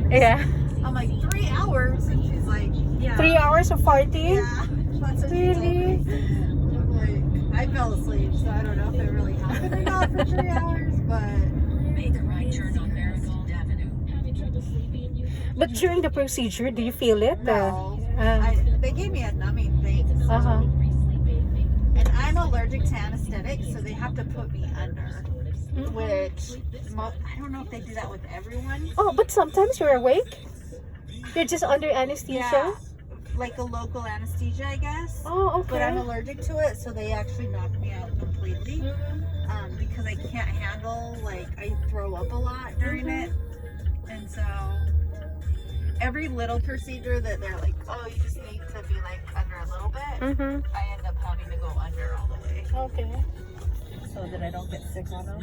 Yeah. I'm like, 3 hours? And she's like, yeah. 3 hours of farting? Yeah. That's what she told Really? me. I'm like, I fell asleep, so I don't know if it really happened or not for 3 hours, but... Make a right turn on Marigold Avenue. But during the procedure, do you feel it? No. They gave me a numbing thing. So, Uh-huh. and I'm allergic to anesthetic, so they have to put me under. Which, I don't know if they do that with everyone. Oh, but sometimes you're awake? You're just under anesthesia? Yeah. Like a local anesthesia, I guess. Oh, okay. But I'm allergic to it, so they actually knocked me out completely. Because I can't handle, like, I throw up a lot during it. And so, every little procedure that they're like, oh, you just need to be, like, under a little bit, I end up having to go under all the way. Okay. So that I don't get sick on them.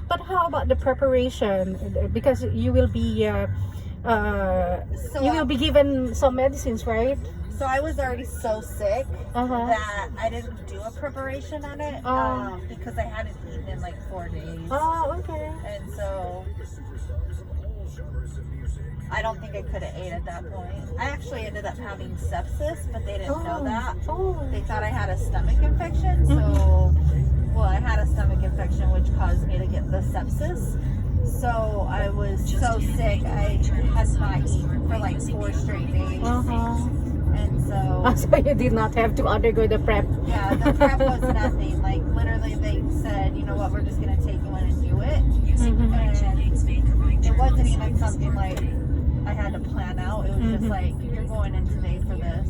But how about the preparation? Because you will be you will be given some medicines, right? So I was already so sick Uh-huh. that I didn't do a preparation on it because I hadn't eaten in like 4 days. Oh, okay. And so I don't think I could have ate at that point. I actually ended up having sepsis, but they didn't know that. Oh. They thought I had a stomach infection. So, well, I had a stomach infection, which caused me to get the sepsis. So I was so sick, I had not eaten for like 4 straight days. And so, So you did not have to undergo the prep. yeah, the prep was nothing. Like literally, they said, you know what, we're just gonna take you in and do it. And it wasn't even something like I had to plan out. It was just like, you're going in today for this.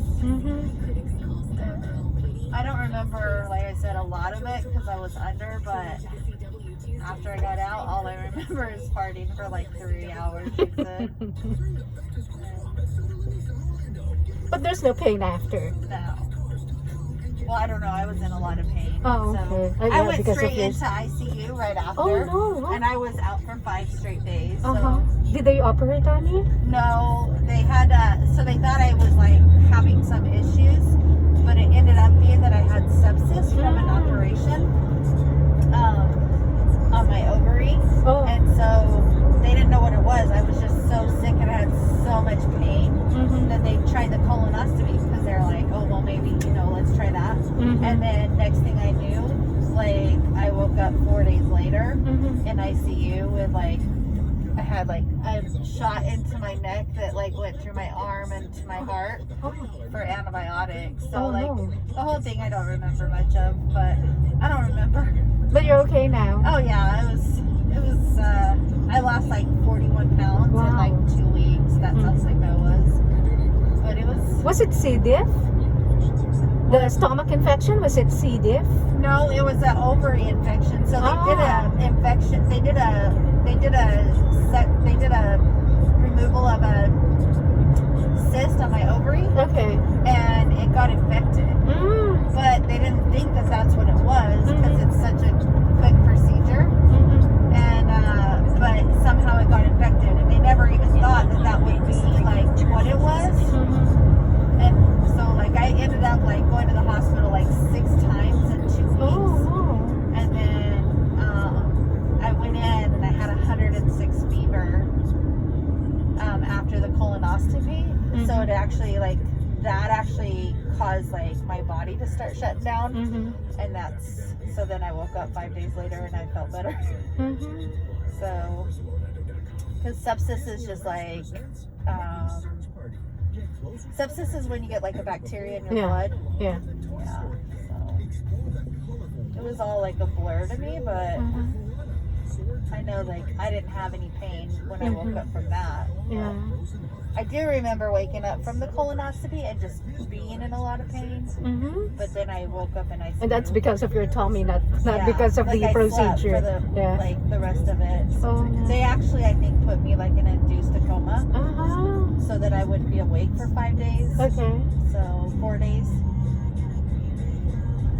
I don't remember, like I said, a lot of it because I was under, but after I got out, all I remember is farting for like 3 hours. She said. But there's no pain after. No. Well, I don't know. I was in a lot of pain. Oh, So okay. I Yeah, went because of straight your- into ICU right after. Oh, no. And I was out for 5 straight days. Uh-huh. Did they operate on you? No, they had, so they thought I was like having some issues, but it ended up being that I had sepsis from an operation on my ovary. Oh. And so they didn't know what it was. I was just so sick and I had so much pain that they tried the colonoscopy because they're like, oh, well, maybe, you know, let's try that. And then next thing I knew, like, I woke up 4 days later in ICU with like, I had like a shot into my neck that like went through my arm and to my heart for antibiotics. So Oh, like no. the whole thing I don't remember much of, but I don't remember. But you're okay now? Oh yeah, it was I lost like 41 pounds in like 2 weeks. That's how sick I was. But it was Was it C. diff? The stomach infection, was it C. diff? no, it was an ovary infection. So they did a infection. They did a removal of a cyst on my ovary, Okay. and it got infected. But they didn't think that that's what it was because it's such a quick procedure. And but somehow it got infected, and they never even thought that that would be like what it was. And so like I ended up like going to the hospital like 6 times in 2 weeks. And then I went in and I had 106 fever after the colonoscopy. So it actually like that actually caused like my body to start shutting down. And that's so then I woke up 5 days later and I felt better. So because sepsis is just like sepsis is when you get like a bacteria in your blood. Yeah. Yeah. So it was all like a blur to me, but I know like I didn't have any pain when I woke up from that. Yeah. I do remember waking up from the colonoscopy and just being in a lot of pain. But then I woke up and I And that's because of your tummy, not yeah, because of like the I slept procedure. for the, Yeah. like the rest of it. Oh. They actually I think put me like in a induced coma Uh-huh. so that I wouldn't be awake for 5 days. Okay. So 4 days.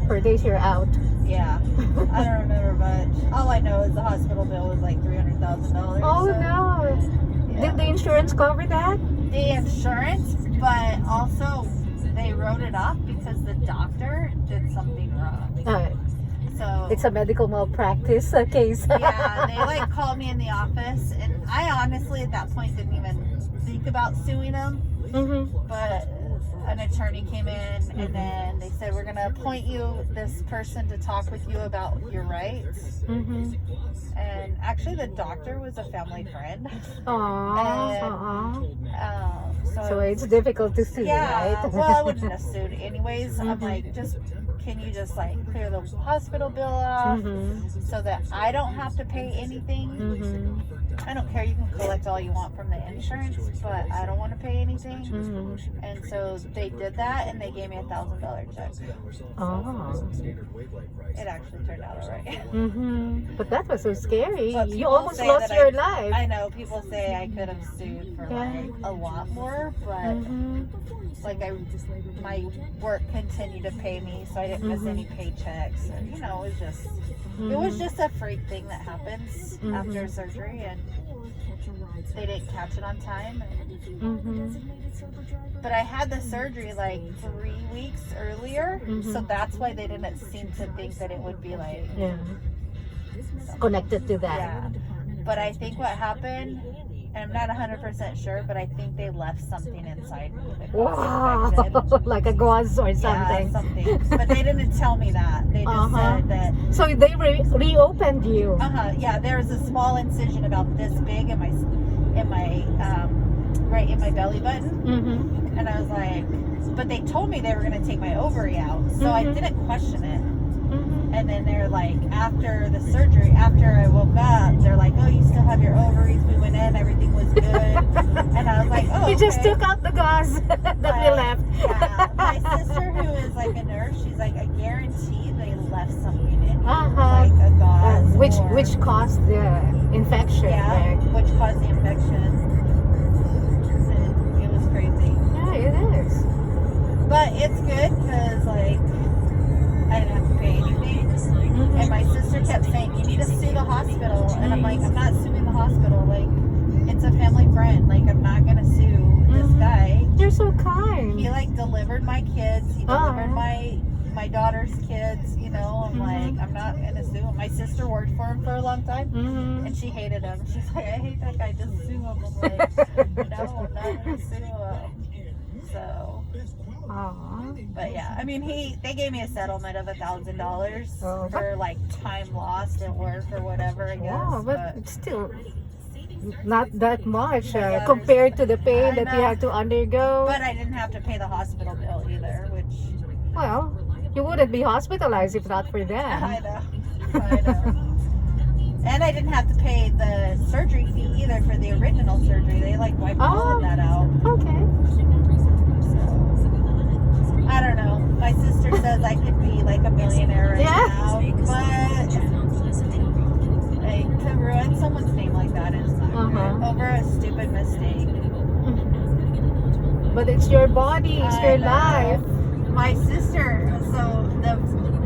4 days you're out. Yeah, I don't remember much. All I know is the hospital bill was like $300,000. Oh so, no. yeah. Did the insurance cover that? The insurance, but also they wrote it off because the doctor did something wrong. So It's a medical malpractice case. yeah, they like called me in the office, and I honestly at that point didn't even think about suing them. Mm-hmm. But an attorney came in, and then they said, we're going to appoint you this person to talk with you about your rights. Mm-hmm. And actually the doctor was a family friend. Aww. So it's difficult to sue, Yeah, right? well, I wouldn't have sued anyways. I'm like, can you just like clear the hospital bill off so that I don't have to pay anything? Mm-hmm. I don't care. You can collect all you want from the insurance, but I don't want to pay anything. Mm-hmm. And so they did that, and they gave me $1,000 check. Oh. It actually turned out all right. Mm-hmm. But that was so scary. But You people almost say lost that your life. I know people say I could have sued for like a lot more, but like my work continued to pay me, so I didn't miss any paychecks, and you know, it was just a freak thing that happens after surgery, and they didn't catch it on time. But I had the surgery like 3 weeks earlier, so that's why they didn't seem to think that it would be like Connected to that. yeah. But I think what happened, and I'm not 100% sure, but I think they left something inside me that got infected. Wow. Like a gauze or Yeah, something. something. But they didn't tell me that. They just said that. So they reopened you. Yeah, there was a small incision about this big in my right in my belly button, and I was like, but they told me they were gonna take my ovary out, so I didn't question it. And then they're like, after the surgery, after I woke up, they're like, oh, you still have your ovaries. We went in, everything was good. And I was like, oh, We just okay. took out the gauze that we left. Yeah, my sister, who is like a nurse, she's like, I guarantee they left something in, like a gauze, which caused the infection. yeah, Right? which caused the infection. And it was crazy. Yeah, it is. But it's good because like I didn't have to pay anything. And my sister kept saying, you need to sue the hospital. And I'm like, I'm not suing the hospital. Like, it's a family friend. Like, I'm not going to sue this guy. You're so kind. He, like, delivered my kids. He delivered my daughter's kids. You know, I'm like, I'm not going to sue him. My sister worked for him for a long time. And she hated him. She's like, I hate that guy. Just sue him. I'm like, no, I'm not going to sue him. So... But yeah, I mean, they gave me a settlement of $1,000 for like time lost at work or whatever, I guess. Wow, but it's still not that much Yeah, compared to the pain I that you know. had to undergo. But I didn't have to pay the hospital bill either, which Well, you wouldn't be hospitalized if not for that. I know. And I didn't have to pay the surgery fee either for the original surgery. They like wiped all of that out. Okay. I don't know. My sister says I could be like a millionaire right now, but like to ruin someone's name like that is not good. Over a stupid mistake. But it's your body, it's your life. My sister, so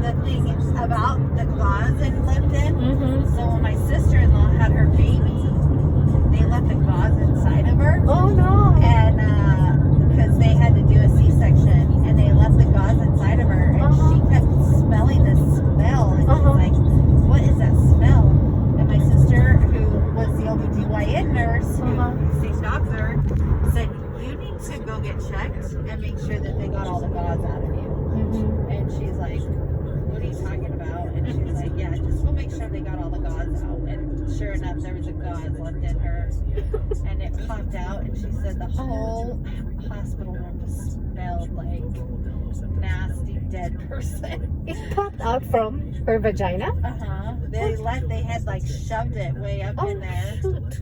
the thing about the gauze and left in, so when my sister-in-law had her baby, they left the gauze inside of her. Oh no. And because they had to do a C-section, and they left the gauze inside of her, and she kept smelling this smell, and she's like, what is that smell? And my sister, who was the OBGYN nurse, same doctor, said, you need to go get checked and make sure that they got all the gauze out of you. And she's like, what are you talking about? And she's like, yeah, just go make sure they got all the gauze out. And sure enough, there was a gauze left in her, and it popped out, and she said the whole hospital room smelled like nasty dead person. It popped out from her vagina? They had like shoved it way up in there. Shoot.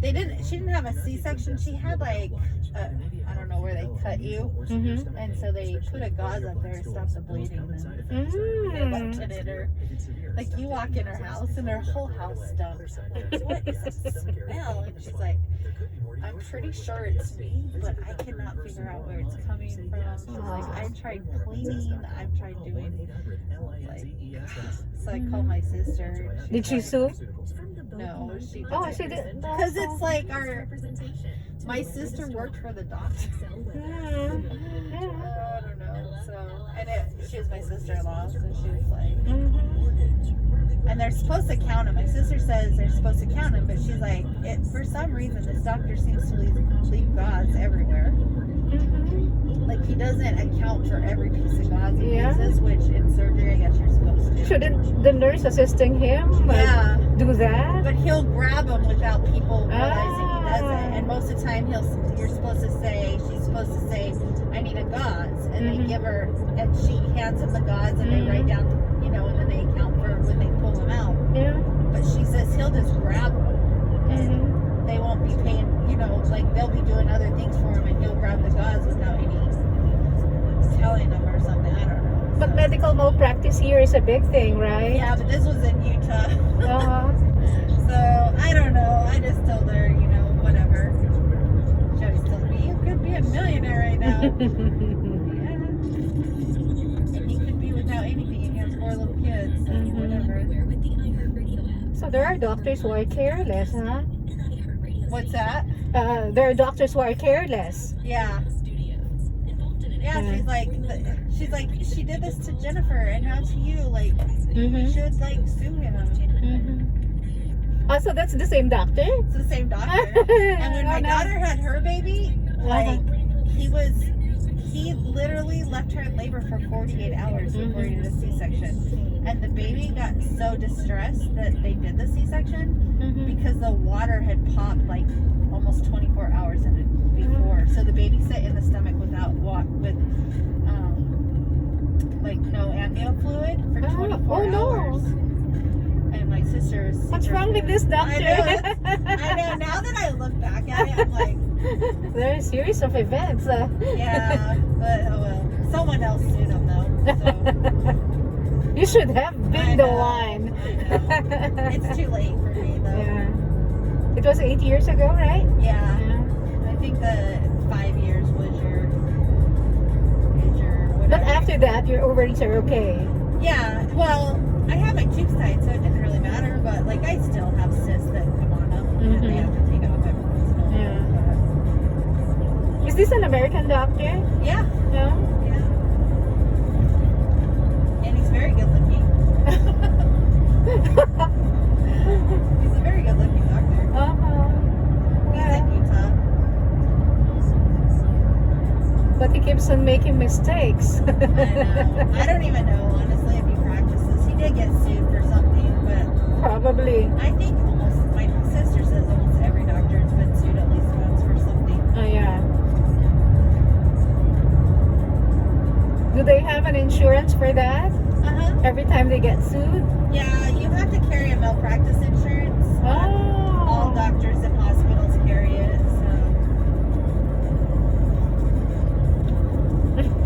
She didn't have a C-section. She had like, I don't know where they cut you. And so they put a gauze up there to stop the bleeding. And they left it in her. Like, you walk in her house and her whole house stunk. What is this smell? And she's like, I'm pretty sure it's me, but I cannot figure out where it's coming from. She's like, I've tried cleaning, I've tried doing, like, so I called my sister. Did she sue? No, she didn't. Oh, she did. Because it's like my sister worked for the doctor. I don't know. So, she was my sister-in-law, so she was like, Mm-hmm. and they're supposed to count them. My sister says they're supposed to count them, but she's like, for some reason, this doctor seems to leave gauze everywhere. Mm-hmm. Like, he doesn't account for every piece of gauze he Yeah. uses, which in surgery, I guess you're supposed to. Shouldn't the nurse assisting him Yeah. do that? But he'll grab them without people realizing he does it. And most of the time, she's supposed to say, I need a gauze. And they give her, and she hands him the gauze, and they write down, and then they account for when they pull them out. Yeah. But she says he'll just grab them. And they won't be paying, like they'll be doing other things for him, and he'll grab the gauze without any telling them or something. I don't know. But medical malpractice here is a big thing, right? Yeah, but this was in Utah. Uh-huh. So, I don't know. I just told her, whatever. She always told me, you could be a millionaire right now. Yeah. And he could be without anything. He has 4 little kids. So, whatever. So there are doctors who are careless, huh? What's that? There are doctors who are careless. Yeah. Yeah, she's like, she did this to Jennifer, and now to you. Like, you should, sue him. Oh, so that's the same doctor? It's the same doctor. And when my daughter had her baby, he literally left her in labor for 48 hours before he did a C-section. And the baby got so distressed that they did the C-section because the water had popped almost 24 hours in it before. So the baby sat in the stomach with no amnio fluid for 24 hours. And my sister's. What's wrong with this doctor? I know. Now that I look back at it, I'm like, there are a series of events. yeah, but oh well. Someone else sued him though. So. You should have been the one. It's too late for me though. Yeah. It was 8 years ago, right? Yeah. I think the 5 years was your whatever. But after that, your ovaries are okay. Yeah. Well, I have my tubes tied, so it didn't really matter. But I still have cysts that come on them, and they have to take it off every once in a while. Yeah. Is this an American doctor? Yeah. No. Yeah. And he's very good looking. He's a very good looking doctor. He's in Utah. But he keeps on making mistakes. I know. I don't even know, honestly, if he practices. He did get sued for something, but Probably. I think my sister says almost every doctor has been sued at least once for something. Oh, yeah. Do they have an insurance for that? Every time they get sued? Yeah, you have to carry a malpractice insurance. All doctors and hospitals carry it, so.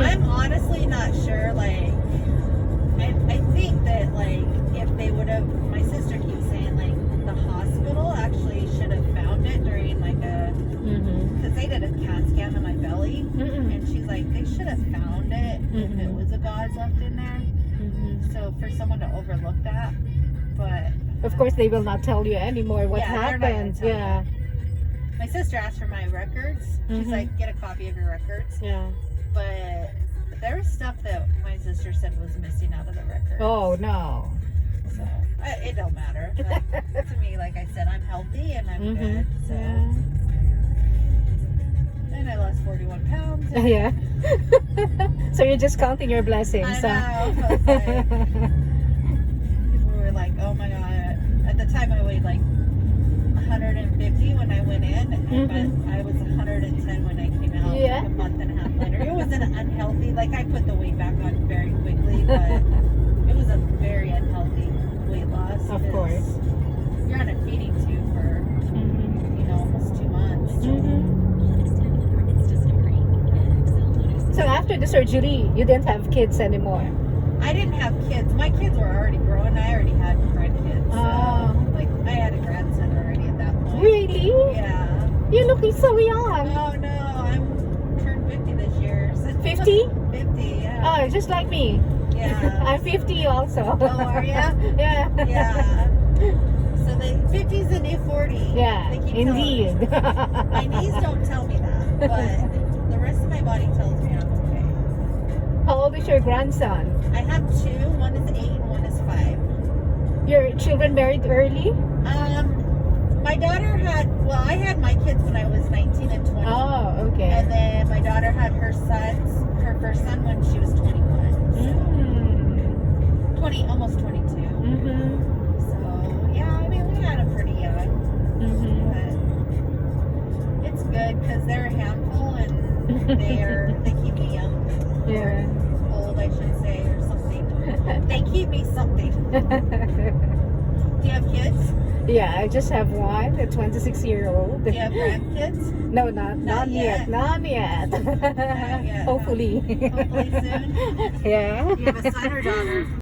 I'm honestly not sure, I think that, if they would have, my sister keeps saying, the hospital actually should have found it during, because they did a CAT scan on my belly, and she's like, they should have found it if it was a gauze left in there. So for someone to overlook that, but Of course, they will not tell you anymore what happened. Yeah. My sister asked for my records. She's like, get a copy of your records. Yeah. But there was stuff that my sister said was missing out of the records. Oh, no. So it don't matter. But to me, like I said, I'm healthy and I'm good. So. Yeah. And I lost 41 pounds. Yeah. So you're just counting your blessings. I know. People were like, oh my God. At the time I weighed 150 when I went in, but I was 110 when I came out a month and a half later. It was an unhealthy, I put the weight back on very quickly, but it was a very unhealthy weight loss. Of course. You're on a feeding tube for, almost 2 months. So after the surgery, you didn't have kids anymore? I didn't have kids. My kids were already growing. I already had grandkids. I had a grandson already at that point. Really? Yeah. You're looking so young. Oh no, I'm turned 50 this year. 50? 50, yeah. Oh, just like me. Yeah. I'm 50 also. Oh, are ya? Yeah. Yeah. So the 50's the new 40. Yeah, They keep indeed. telling me. My knees don't tell me that, but the rest of my body tells me I'm okay. How old is your grandson? I have two. One is 8 and one is 5. Your children married early? My daughter had, well, I had my kids when I was 19 and 20. Oh, okay. And then my daughter had her first son when she was 21. So 20, almost 22. So, yeah, I mean, we had them pretty young. But it's good because they're a handful and they keep me young. Yeah. Old, I should say, or something. They keep me something. Do you have kids? Yeah, I just have one, a 26-year-old. Do you have grandkids? No, not yet. Not yet. Not yet. Hopefully. Hopefully soon. Yeah. Do you have a son or daughter?